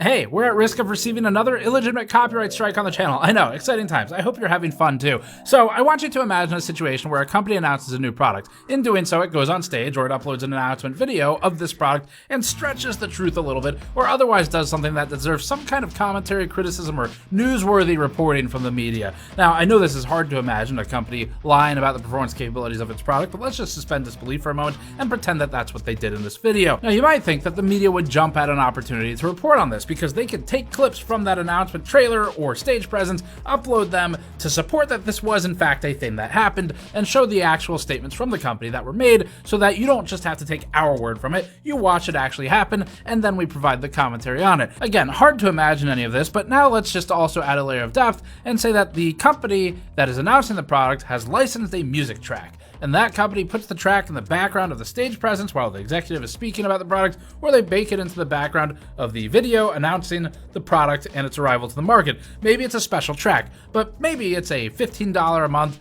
Hey, we're at risk of receiving another illegitimate copyright strike on the channel. I know, exciting times. I hope you're having fun too. So I want you to imagine a situation where a company announces a new product. In doing so, it goes on stage or it uploads an announcement video of this product and stretches the truth a little bit, or otherwise does something that deserves some kind of commentary, criticism, or newsworthy reporting from the media. Now, I know this is hard to imagine, a company lying about the performance capabilities of its product, but let's just suspend disbelief for a moment and pretend that that's what they did in this video. Now, you might think that the media would jump at an opportunity to report on this, because they could take clips from that announcement trailer or stage presence, upload them to support that this was in fact a thing that happened, and show the actual statements from the company that were made, so that you don't just have to take our word from it, you watch it actually happen, and then we provide the commentary on it. Again, hard to imagine any of this, but now let's just also add a layer of depth and say that the company that is announcing the product has licensed a music track, and that company puts the track in the background of the stage presence while the executive is speaking about the product, or they bake it into the background of the video announcing the product and its arrival to the market. Maybe it's a special track, but maybe it's a $15 a month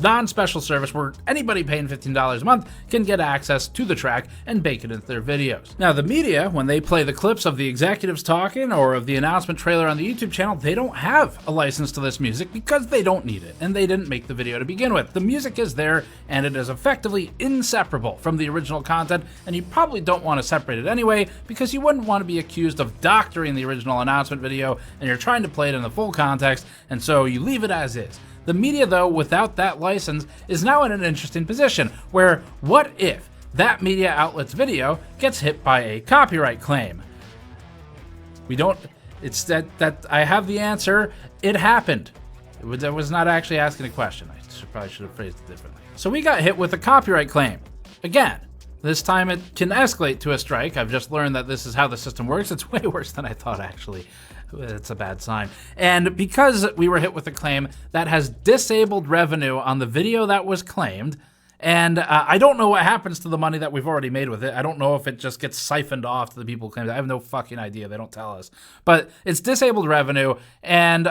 non-special service where anybody paying $15 a month can get access to the track and bake it into their videos. Now, the media, when they play the clips of the executives talking or of the announcement trailer on the YouTube channel, they don't have a license to this music because they don't need it, and they didn't make the video to begin with. The music is there, and it is effectively inseparable from the original content, and you probably don't want to separate it anyway, because you wouldn't want to be accused of doctoring the original announcement video, and you're trying to play it in the full context, and so you leave it as is. The media, though, without that license, is now in an interesting position, where what if that media outlet's video gets hit by a copyright claim? It's that I have the answer. It happened. I was not actually asking a question. I probably should have phrased it differently. So we got hit with a copyright claim. Again, this time it can escalate to a strike. I've just learned that this is how the system works. It's way worse than I thought, actually. It's a bad sign. And because we were hit with a claim that has disabled revenue on the video that was claimed, and I don't know what happens to the money that we've already made with it. I don't know if it just gets siphoned off to the people who claim it. I have no fucking idea. They don't tell us. But it's disabled revenue, and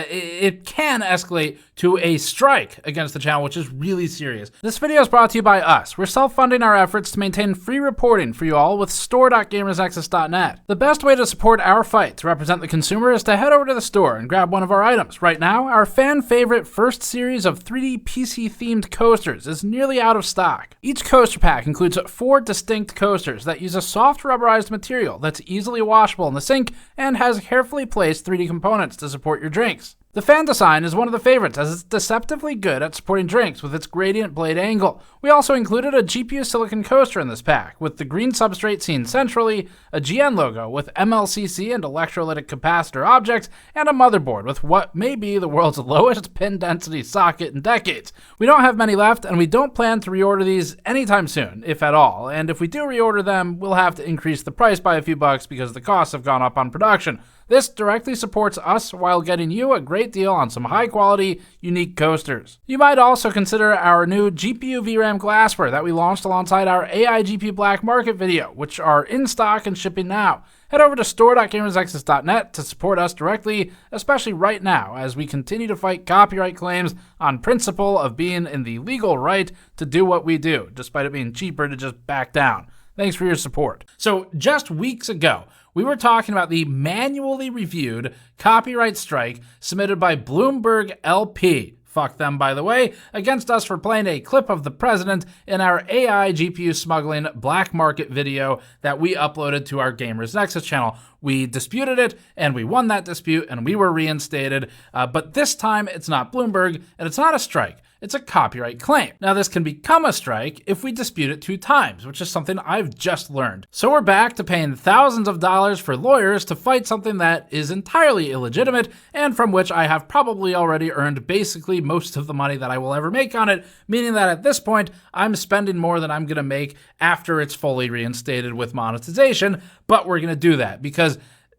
it can escalate to a strike against the channel, which is really serious. This video is brought to you by us. We're self-funding our efforts to maintain free reporting for you all with store.gamersnexus.net. The best way to support our fight to represent the consumer is to head over to the store and grab one of our items. Right now, our fan-favorite first series of 3D PC-themed coasters is nearly out of stock. Each coaster pack includes 4 distinct coasters that use a soft rubberized material that's easily washable in the sink and has carefully placed 3D components to support your drinks. The fan design is one of the favorites, as it's deceptively good at supporting drinks with its gradient blade angle. We also included a GPU silicon coaster in this pack, with the green substrate seen centrally, a GN logo with MLCC and electrolytic capacitor objects, and a motherboard with what may be the world's lowest pin density socket in decades. We don't have many left, and we don't plan to reorder these anytime soon, if at all, and if we do reorder them, we'll have to increase the price by a few bucks because the costs have gone up on production. This directly supports us while getting you a great deal on some high-quality, unique coasters. You might also consider our new GPU VRAM glassware that we launched alongside our AI GPU Black Market video, which are in stock and shipping now. Head over to store.gamersnexus.net to support us directly, especially right now, as we continue to fight copyright claims on principle of being in the legal right to do what we do, despite it being cheaper to just back down. Thanks for your support. So just weeks ago, we were talking about the manually reviewed copyright strike submitted by Bloomberg LP, fuck them by the way, against us for playing a clip of the president in our AI GPU smuggling black market video that we uploaded to our GamersNexus channel. We disputed it, and we won that dispute, and we were reinstated, but this time it's not Bloomberg, and it's not a strike. It's a copyright claim. Now, this can become a strike if we dispute it 2 times, which is something I've just learned. So we're back to paying thousands of dollars for lawyers to fight something that is entirely illegitimate, and from which I have probably already earned basically most of the money that I will ever make on it, meaning that at this point, I'm spending more than I'm gonna make after it's fully reinstated with monetization, but we're gonna do that because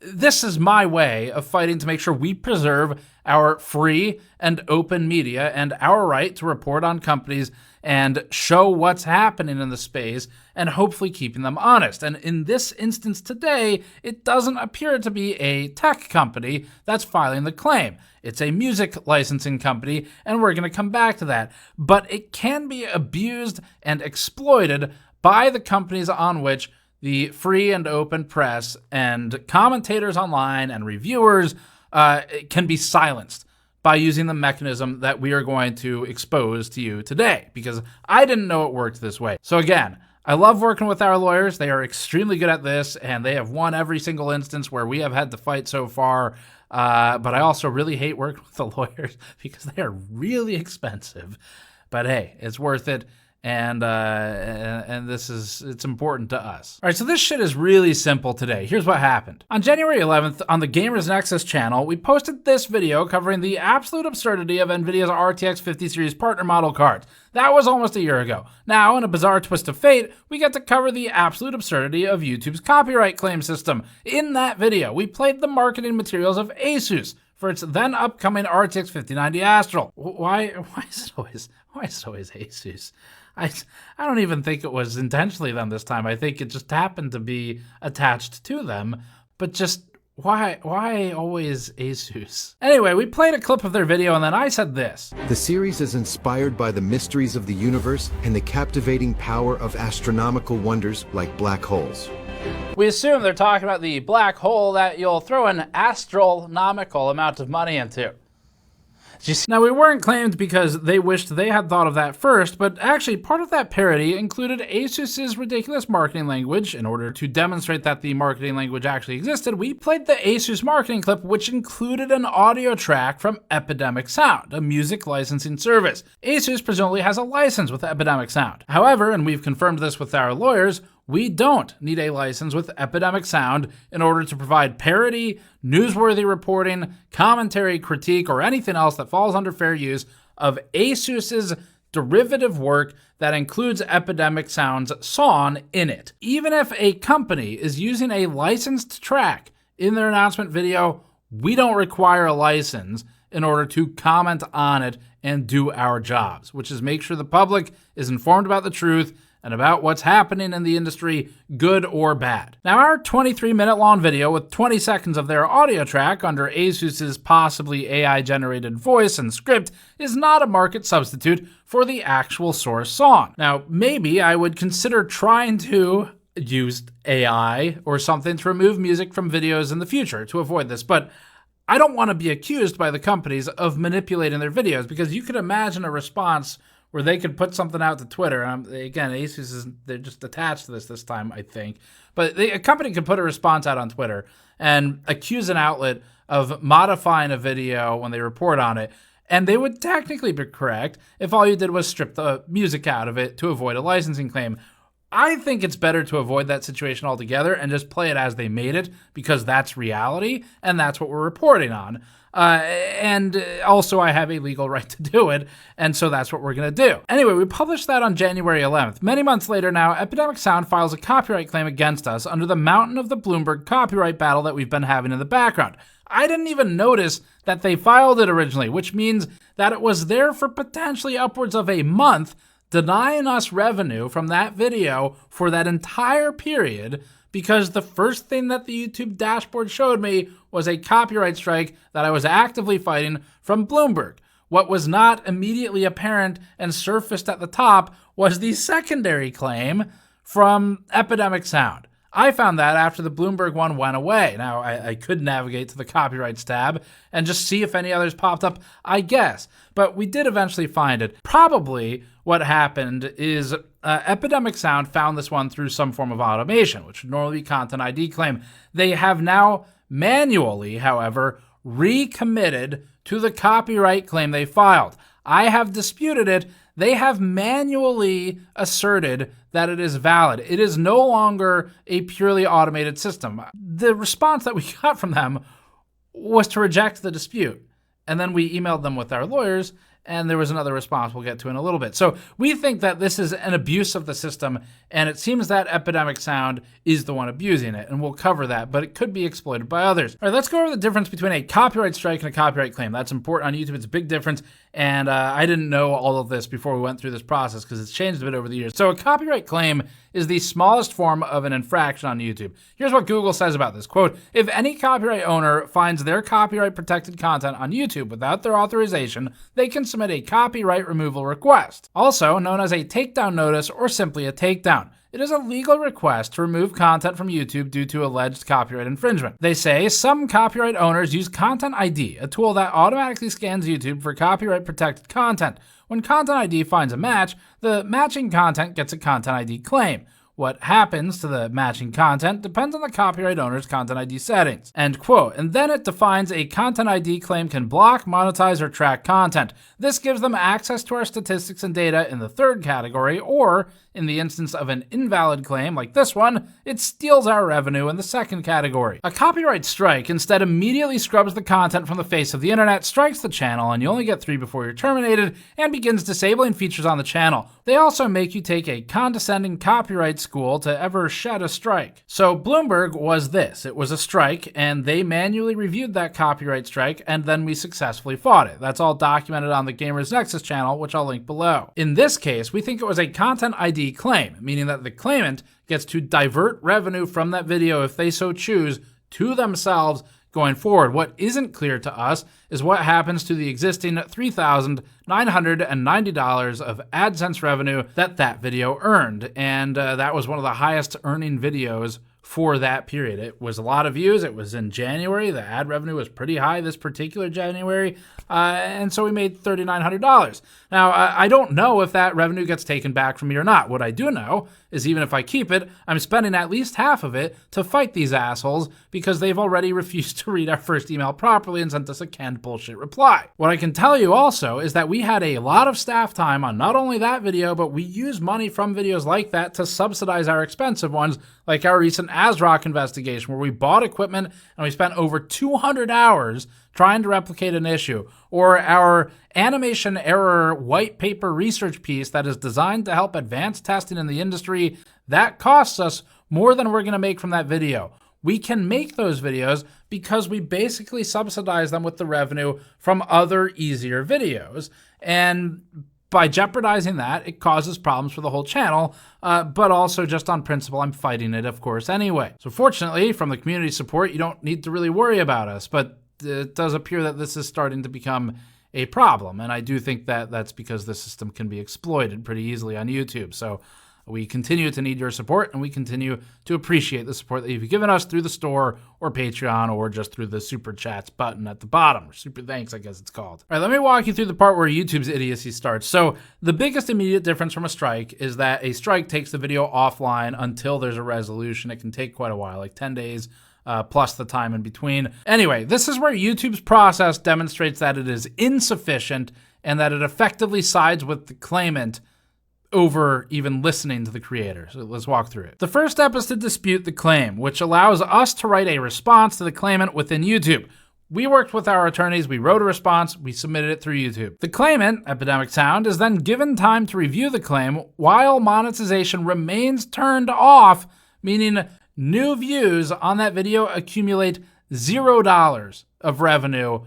this is my way of fighting to make sure we preserve our free and open media and our right to report on companies and show what's happening in the space and hopefully keeping them honest. And in this instance today, it doesn't appear to be a tech company that's filing the claim. It's a music licensing company, and we're going to come back to that. But it can be abused and exploited by the companies on which the free and open press and commentators online and reviewers can be silenced by using the mechanism that we are going to expose to you today, because I didn't know it worked this way. So again, I love working with our lawyers. They are extremely good at this, and they have won every single instance where we have had to fight so far. But I also really hate working with the lawyers because they are really expensive. But hey, it's worth it. And it's important to us. All right, so this shit is really simple today. Here's what happened. On January 11th, on the GamersNexus channel, we posted this video covering the absolute absurdity of NVIDIA's RTX 50 series partner model cards. That was almost a year ago. Now, in a bizarre twist of fate, we get to cover the absolute absurdity of YouTube's copyright claim system. In that video, we played the marketing materials of Asus for its then upcoming RTX 5090 Astral. Why is it always Asus? I don't even think it was intentionally them this time. I think it just happened to be attached to them. But just why always Asus? Anyway, we played a clip of their video and then I said this. The series is inspired by the mysteries of the universe and the captivating power of astronomical wonders like black holes. We assume they're talking about the black hole that you'll throw an astronomical amount of money into. Now, we weren't claimed because they wished they had thought of that first, but actually part of that parody included Asus's ridiculous marketing language. In order to demonstrate that the marketing language actually existed, we played the Asus marketing clip, which included an audio track from Epidemic Sound, a music licensing service. Asus presumably has a license with Epidemic Sound. However, and we've confirmed this with our lawyers, we don't need a license with Epidemic Sound in order to provide parody, newsworthy reporting, commentary, critique, or anything else that falls under fair use of Asus's derivative work that includes Epidemic Sound's song in it. Even if a company is using a licensed track in their announcement video, we don't require a license in order to comment on it and do our jobs, which is make sure the public is informed about the truth and about what's happening in the industry, good or bad. Now, our 23-minute long video with 20 seconds of their audio track under Asus's possibly AI-generated voice and script is not a market substitute for the actual source song. Now, maybe I would consider trying to use AI or something to remove music from videos in the future to avoid this, but I don't want to be accused by the companies of manipulating their videos, because you could imagine a response where they could put something out to Twitter. Again, Asus they're just attached to this time, I think. But a company could put a response out on Twitter and accuse an outlet of modifying a video when they report on it. And they would technically be correct if all you did was strip the music out of it to avoid a licensing claim. I think it's better to avoid that situation altogether and just play it as they made it, because that's reality and that's what we're reporting on. And also I have a legal right to do it, and so that's what we're going to do. Anyway, we published that on January 11th. Many months later now, Epidemic Sound files a copyright claim against us under the mountain of the Bloomberg copyright battle that we've been having in the background. I didn't even notice that they filed it originally, which means that it was there for potentially upwards of a month, denying us revenue from that video for that entire period, because the first thing that the YouTube dashboard showed me was a copyright strike that I was actively fighting from Bloomberg. What was not immediately apparent and surfaced at the top was the secondary claim from Epidemic Sound. I found that after the Bloomberg one went away. Now, I could navigate to the copyrights tab and just see if any others popped up, I guess. But we did eventually find it. Probably what happened is Epidemic Sound found this one through some form of automation, which would normally be Content ID claim. They have now manually, however, recommitted to the copyright claim they filed. I have disputed it. They have manually asserted that it is valid. It is no longer a purely automated system. The response that we got from them was to reject the dispute. And then we emailed them with our lawyers, and there was another response we'll get to in a little bit. So we think that this is an abuse of the system, and it seems that Epidemic Sound is the one abusing it, and we'll cover that, but it could be exploited by others. All right, let's go over the difference between a copyright strike and a copyright claim. That's important on YouTube. It's a big difference, and I didn't know all of this before we went through this process because it's changed a bit over the years. So a copyright claim is the smallest form of an infraction on YouTube. Here's what Google says about this. Quote, if any copyright owner finds their copyright protected content on YouTube without their authorization, they can submit a copyright removal request, also known as a takedown notice or simply a takedown. It is a legal request to remove content from YouTube due to alleged copyright infringement. They say some copyright owners use Content ID, a tool that automatically scans YouTube for copyright protected content. When Content ID finds a match, the matching content gets a Content ID claim. What happens to the matching content depends on the copyright owner's Content ID settings. End quote. And then it defines a Content ID claim can block, monetize, or track content. This gives them access to our statistics and data in the third category, or in the instance of an invalid claim like this one, it steals our revenue in the second category. A copyright strike instead immediately scrubs the content from the face of the internet, strikes the channel, and you only get 3 before you're terminated, and begins disabling features on the channel. They also make you take a condescending copyright school to ever shed a strike. So Bloomberg was this. It was a strike, and they manually reviewed that copyright strike, and then we successfully fought it. That's all documented on the GamersNexus channel, which I'll link below. In this case, we think it was a Content ID claim, meaning that the claimant gets to divert revenue from that video if they so choose to themselves going forward. What isn't clear to us is what happens to the existing $3,990 of AdSense revenue that video earned. And that was one of the highest earning videos for that period. It was a lot of views. It was in January. The ad revenue was pretty high this particular January. And so we made $3,900. Now, I don't know if that revenue gets taken back from me or not. What I do know is even if I keep it, I'm spending at least half of it to fight these assholes because they've already refused to read our first email properly and sent us a canned bullshit reply. What I can tell you also is that we had a lot of staff time on not only that video, but we use money from videos like that to subsidize our expensive ones, like our recent ASRock investigation, where we bought equipment and we spent over 200 hours trying to replicate an issue, or our animation error white paper research piece that is designed to help advance testing in the industry. That costs us more than we're going to make from that video. We can make those videos because we basically subsidize them with the revenue from other easier videos. And by jeopardizing that, it causes problems for the whole channel, but also just on principle, I'm fighting it, of course, anyway. So fortunately, from the community support, you don't need to really worry about us, but it does appear that this is starting to become a problem, and I do think that that's because the system can be exploited pretty easily on YouTube. So we continue to need your support, and we continue to appreciate the support that you've given us through the store or Patreon or just through the Super Chats button at the bottom, or Super Thanks, I guess it's called. All right, let me walk you through the part where YouTube's idiocy starts. So the biggest immediate difference from a strike is that a strike takes the video offline until there's a resolution. It can take quite a while, like 10 days, plus the time in between. Anyway, this is where YouTube's process demonstrates that it is insufficient and that it effectively sides with the claimant over even listening to the creator. So let's walk through it. The first step is to dispute the claim, which allows us to write a response to the claimant within YouTube. We worked with our attorneys, we wrote a response, we submitted it through YouTube. The claimant, Epidemic Sound, is then given time to review the claim while monetization remains turned off, meaning new views on that video accumulate $0 of revenue,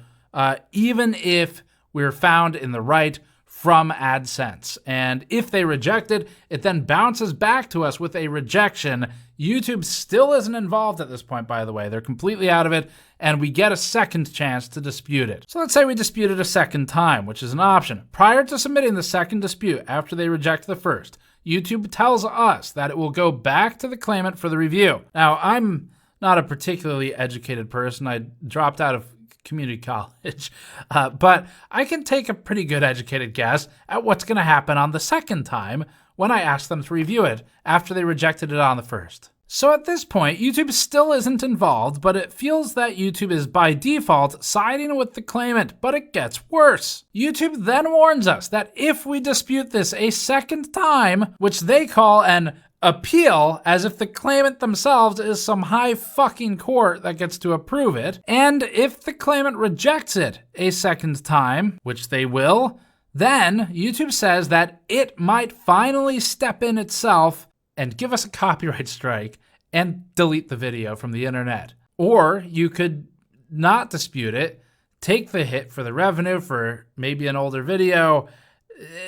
even if we're found in the right from AdSense. And if they reject it, it then bounces back to us with a rejection. YouTube still isn't involved at this point, by the way. They're completely out of it, and we get a second chance to dispute it. So let's say we dispute it a second time, which is an option. Prior to submitting the second dispute, after they reject the first, YouTube tells us that it will go back to the claimant for the review. Now, I'm not a particularly educated person. I dropped out of community college, but I can take a pretty good educated guess at what's going to happen on the second time when I ask them to review it after they rejected it on the first. So at this point, YouTube still isn't involved, but it feels that YouTube is by default siding with the claimant, but it gets worse. YouTube then warns us that if we dispute this a second time, which they call an appeal, as if the claimant themselves is some high fucking court that gets to approve it, and if the claimant rejects it a second time, which they will, then YouTube says that it might finally step in itself and give us a copyright strike and delete the video from the internet. Or you could not dispute it, take the hit for the revenue for maybe an older video.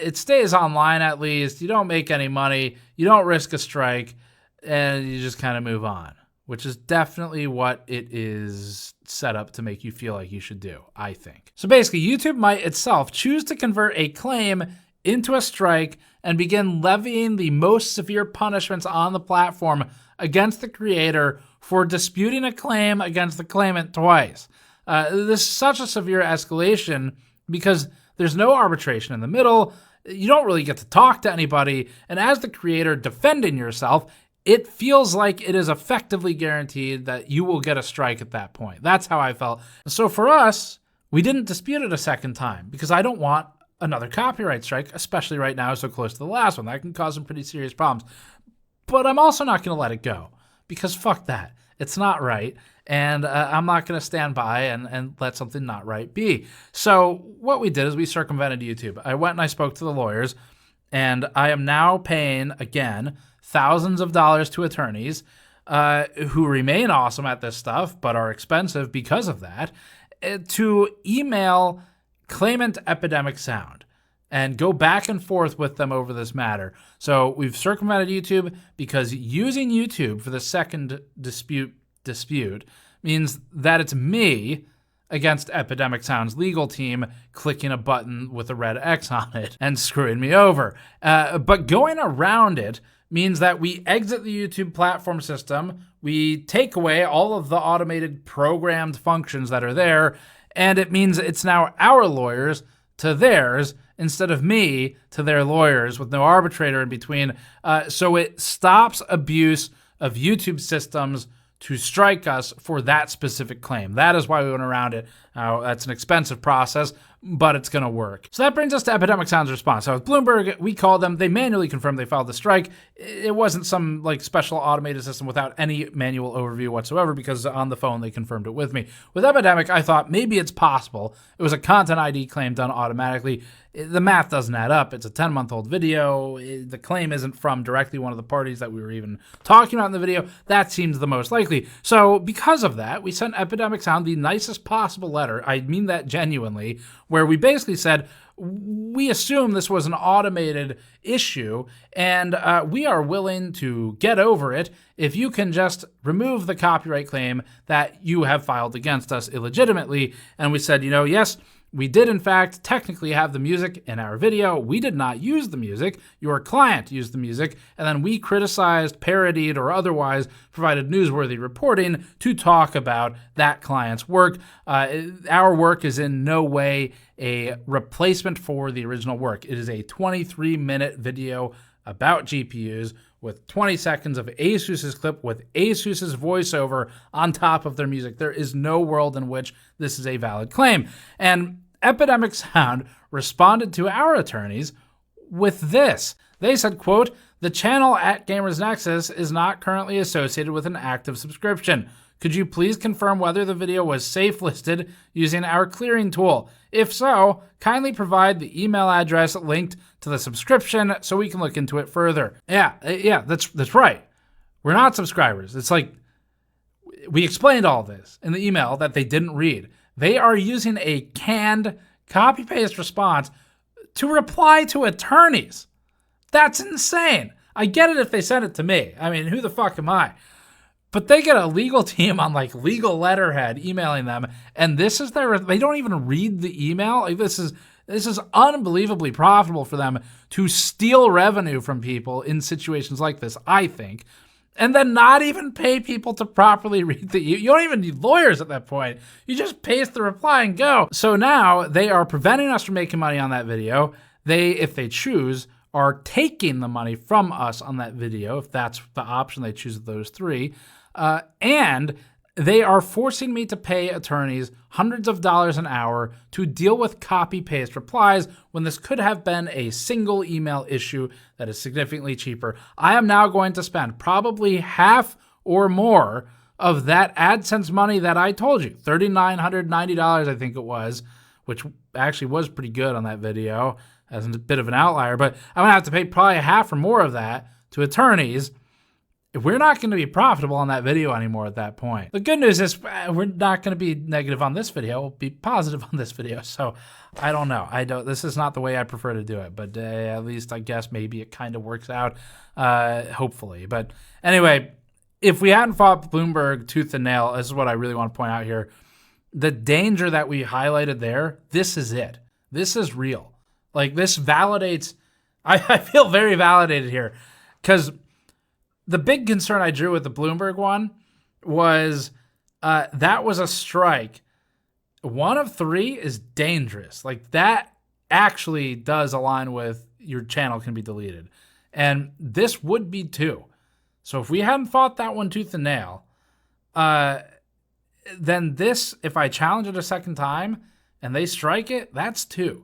It stays online at least. You don't make any money. You don't risk a strike, and you just kind of move on, which is definitely what it is set up to make you feel like you should do, I think. So basically, YouTube might itself choose to convert a claim into a strike and begin levying the most severe punishments on the platform against the creator for disputing a claim against the claimant twice. This is such a severe escalation because there's no arbitration in the middle. You don't really get to talk to anybody. And as the creator defending yourself, it feels like it is effectively guaranteed that you will get a strike at that point. That's how I felt. So for us, we didn't dispute it a second time because I don't want another copyright strike, especially right now so close to the last one. That can cause some pretty serious problems. But I'm also not going to let it go because fuck that. It's not right. And I'm not going to stand by and let something not right be. So what we did is we circumvented YouTube. I went and I spoke to the lawyers, and I am now paying, again, thousands of dollars to attorneys who remain awesome at this stuff but are expensive because of that, to email claimant Epidemic Sound and go back and forth with them over this matter. So we've circumvented YouTube because using YouTube for the second dispute means that it's me against Epidemic Sound's legal team clicking a button with a red X on it and screwing me over. But going around it means that we exit the YouTube platform system, we take away all of the automated programmed functions that are there, and it means it's now our lawyers to theirs instead of me to their lawyers with no arbitrator in between. So it stops abuse of YouTube systems to strike us for that specific claim. That is why we went around it. That's an expensive process, but it's going to work. So that brings us to Epidemic Sound's response. So with Bloomberg, we called them. They manually confirmed they filed the strike. It wasn't some like special automated system without any manual overview whatsoever because on the phone they confirmed it with me. With Epidemic, I thought maybe it's possible. It was a content ID claim done automatically. The math doesn't add up. It's a 10-month-old video. The claim isn't from directly one of the parties that we were even talking about in the video. That seems the most likely. So because of that, we sent Epidemic Sound the nicest possible letter. I mean that genuinely, where we basically said, we assume this was an automated issue, and we are willing to get over it if you can just remove the copyright claim that you have filed against us illegitimately. And we said, yes, we did, in fact, technically have the music in our video. We did not use the music. Your client used the music. And then we criticized, parodied, or otherwise provided newsworthy reporting to talk about that client's work. Our work is in no way a replacement for the original work. It is a 23-minute video about GPUs with 20 seconds of ASUS's clip with ASUS's voiceover on top of their music. There is no world in which this is a valid claim. And Epidemic Sound responded to our attorneys with this. They said, quote, "The channel at GamersNexus is not currently associated with an active subscription. Could you please confirm whether the video was safe listed using our clearing tool? If so, kindly provide the email address linked to the subscription so we can look into it further." Yeah, that's right. We're not subscribers. It's like we explained all this in the email that they didn't read. They are using a canned copy-paste response to reply to attorneys. That's insane. I get it if they send it to me. I mean, who the fuck am I? But they get a legal team on like legal letterhead emailing them, and this is they don't even read the email. Like this is unbelievably profitable for them to steal revenue from people in situations like this, I think. And then not even pay people to properly read you don't even need lawyers at that point. You just paste the reply and go. So now they are preventing us from making money on that video. They, if they choose, are taking the money from us on that video, if that's the option they choose of those three. And they are forcing me to pay attorneys hundreds of dollars an hour to deal with copy-paste replies when this could have been a single email issue that is significantly cheaper. I am now going to spend probably half or more of that AdSense money that I told you, $3,990 I think it was, which actually was pretty good on that video as a bit of an outlier, but I'm going to have to pay probably half or more of that to attorneys. We're not going to be profitable on that video anymore at that point. The good news is we're not going to be negative on this video. We'll be positive on this video. So I don't know. This is not the way I prefer to do it, but at least I guess maybe it kind of works out, hopefully. But anyway, if we hadn't fought Bloomberg tooth and nail, this is what I really want to point out here. The danger that we highlighted there, this is it. This is real. Like this validates I feel very validated here, because the big concern I drew with the Bloomberg one was that was a strike. 1 of 3 is dangerous. Like, that actually does align with your channel can be deleted. And this would be 2. So if we hadn't fought that one tooth and nail, then this, if I challenge it a second time and they strike it, that's 2.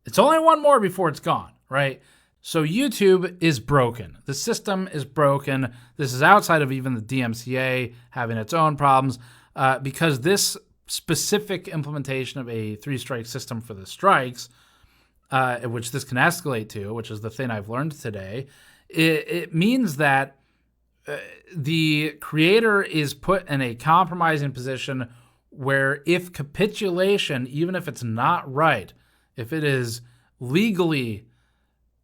It's only 1 more before it's gone, right? So YouTube is broken. The system is broken. This is outside of even the DMCA having its own problems, because this specific implementation of a 3-strike system for the strikes, which this can escalate to, which is the thing I've learned today, it means that the creator is put in a compromising position where if capitulation, even if it's not right, if it is legally,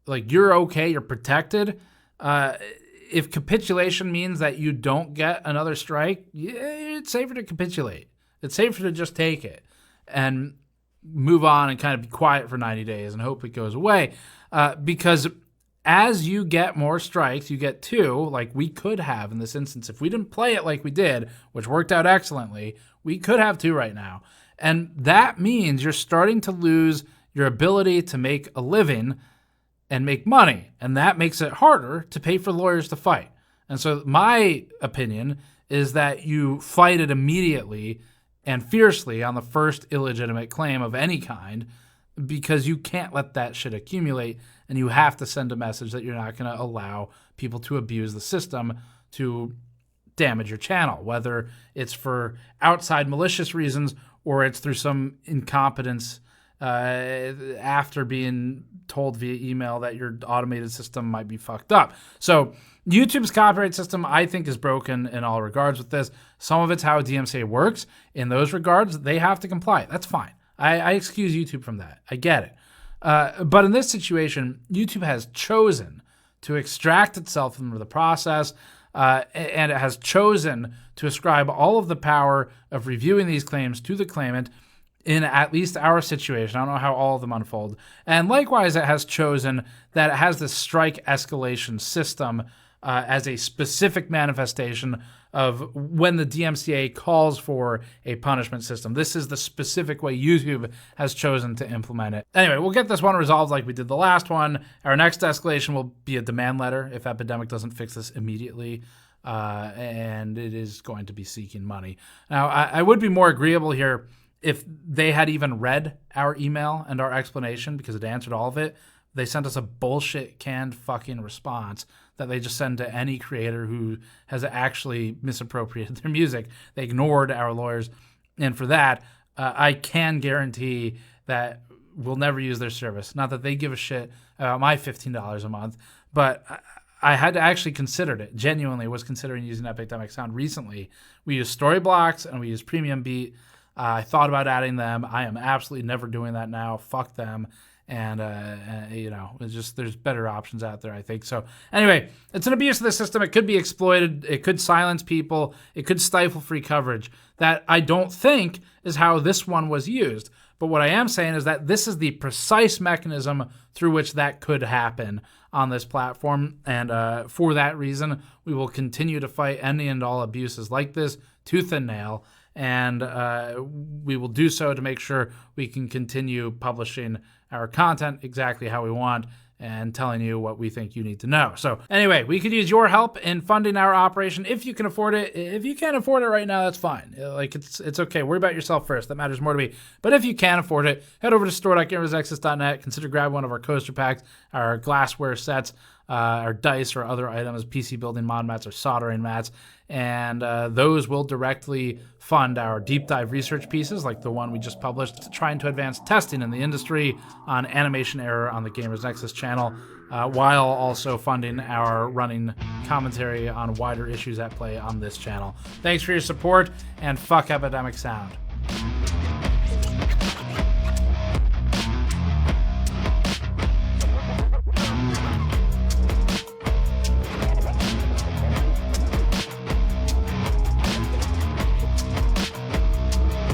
like, you're okay, you're protected, if capitulation means that you don't get another strike, it's safer to capitulate. It's safer to just take it and move on and kind of be quiet for 90 days and hope it goes away. Because as you get more strikes, you get 2, like we could have in this instance. If we didn't play it like we did, which worked out excellently, we could have 2 right now. And that means you're starting to lose your ability to make a living and make money. And that makes it harder to pay for lawyers to fight. And so my opinion is that you fight it immediately and fiercely on the first illegitimate claim of any kind, because you can't let that shit accumulate, and you have to send a message that you're not going to allow people to abuse the system to damage your channel, whether it's for outside malicious reasons or it's through some incompetence after being told via email that your automated system might be fucked up. So YouTube's copyright system, I think, is broken in all regards with this. Some of it's how DMCA works. In those regards, they have to comply. That's fine. I excuse YouTube from that. I get it. But in this situation, YouTube has chosen to extract itself from the process, and it has chosen to ascribe all of the power of reviewing these claims to the claimant in at least our situation. I don't know how all of them unfold. And likewise, it has chosen that it has this strike escalation system as a specific manifestation of when the DMCA calls for a punishment system. This is the specific way YouTube has chosen to implement it. Anyway, we'll get this one resolved like we did the last one. Our next escalation will be a demand letter if Epidemic doesn't fix this immediately. And it is going to be seeking money. Now, I would be more agreeable here if they had even read our email and our explanation, because it answered all of it. They sent us a bullshit canned fucking response that they just send to any creator who has actually misappropriated their music. They ignored our lawyers. And for that, I can guarantee that we'll never use their service. Not that they give a shit about my $15 a month, but I had to actually consider it. Genuinely was considering using Epidemic Sound recently. We use Storyblocks and we use Premium Beat. I thought about adding them. I am absolutely never doing that now. Fuck them. And, it's just, there's better options out there, I think. So anyway, it's an abuse of the system. It could be exploited. It could silence people. It could stifle free coverage. That I don't think is how this one was used. But what I am saying is that this is the precise mechanism through which that could happen on this platform. And for that reason, we will continue to fight any and all abuses like this, tooth and nail. And we will do so to make sure we can continue publishing our content exactly how we want and telling you what we think you need to know. So anyway, we could use your help in funding our operation if you can afford it. If you can't afford it right now, that's fine. Like, it's okay. Worry about yourself first. That matters more to me. But if you can afford it, head over to store.GamersNexus.net. Consider grabbing one of our coaster packs, our glassware sets, our dice or other items, PC building mod mats or soldering mats, and those will directly fund our deep dive research pieces like the one we just published, trying to advance testing in the industry on animation error on the GamersNexus channel, while also funding our running commentary on wider issues at play on this channel. Thanks for your support, and fuck Epidemic Sound.